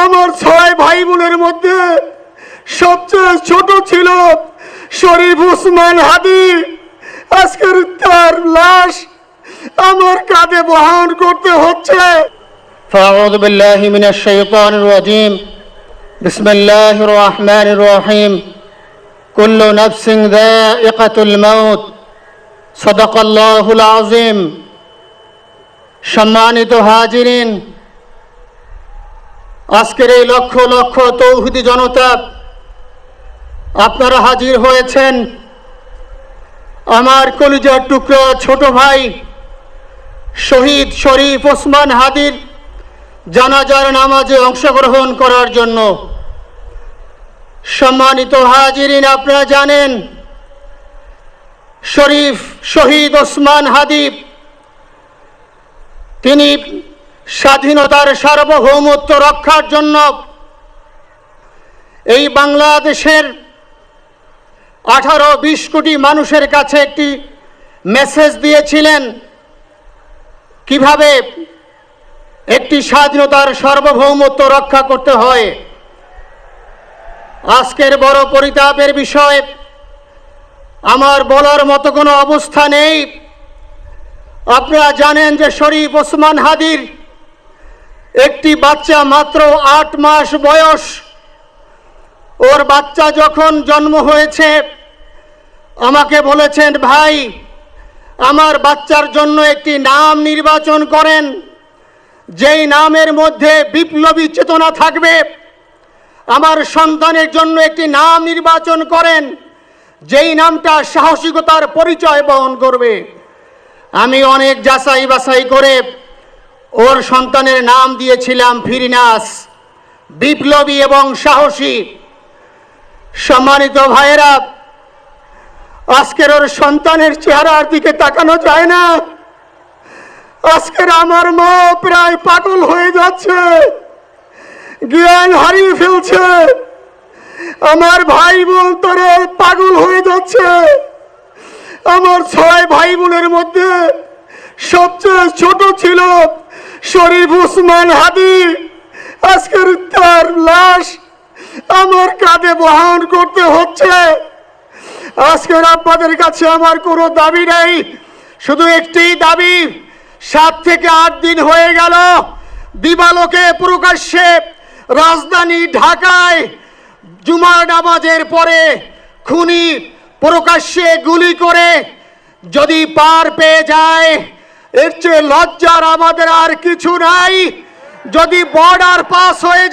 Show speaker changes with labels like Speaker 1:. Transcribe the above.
Speaker 1: আমার 6 ভাই বোনের মধ্যে সবচেয়ে ছোট ছিল শরীফ ওসমান হাদি। আজকের তার লাশ আমার কাঁধে বহন করতে হচ্ছে।
Speaker 2: فأعوذ بالله من الشيطان الرجيم بسم الله الرحمن الرحيم كل نفس ذائقة الموت صدق الله العظيم। সম্মানিত হাজিরিন, আজকের এই লক্ষ লক্ষ তৌহিদি জনতা, আপনারা হাজির হয়েছেন আমার কলিজার টুকরা ছোট ভাই শহীদ শরীফ ওসমান হাদির জানাজার নামাজে অংশগ্রহণ করার জন্য। সম্মানিত হাজিরিন, আপনারা জানেন শহীদ ওসমান হাদি তিনি স্বাধীনতার সার্বভৌমত্ব রক্ষার জন্য এই বাংলাদেশের 18-20 কোটি মানুষের কাছে একটি মেসেজ দিয়েছিলেন কিভাবে একটি স্বাধীনতার সার্বভৌমত্ব রক্ষা করতে হয়। আজকের বড় পরিতাপের বিষয়, আমার বলার মতো কোনো অবস্থা নেই। আপনারা জানেন যে শরীফ ওসমান হাদির একটি বাচ্চা মাত্র 8 মাস বয়স। ওর বাচ্চা যখন জন্ম হয়েছে আমাকে বলেছেন, ভাই আমার বাচ্চার জন্য একটি নাম নির্বাচন করেন, যেই নামের মধ্যে বিপ্লবী চেতনা থাকবে। আমার সন্তানের জন্য একটি নাম নির্বাচন করেন, যেই নামটা সাহসিকতার পরিচয় বহন করবে। আমি অনেক যাচাই বাছাই করে ওর সন্তানের নাম দিয়েছিলাম ফিরিনাস, বিপ্লবী এবং সাহসী। সম্মানিত ভাইয়েরা, আজকের ওর সন্তানের চেহারার দিকে তাকানো যায় না। আজকের আমার মা প্রায় পাগল হয়ে যাচ্ছে, জ্ঞান হারিয়ে ফেলছে। আমার ভাই বোন তারা পাগল হয়ে যাচ্ছে। আমার 6 ভাই বোনের মধ্যে সবচেয়ে ছোট ছিল শরীফ ওসমান হাদি। আজকের তার লাশ আমার কাঁধে বহন করতে হচ্ছে। আজকের আপনাদের কাছে আমার কোনো দাবি নেই, শুধু একটি দাবি। 7 থেকে 8 দিন হয়ে গেল দিবালোকে প্রকাশ্যে রাজধানী ঢাকায় জুমার নামাজের পরে খুনি প্রকাশ্যে গুলি করে যদি পার পেয়ে যায়, এর চেয়ে লজ্জার আমাদের আর কিছু নাই। যদি বর্ডার পাস হয়ে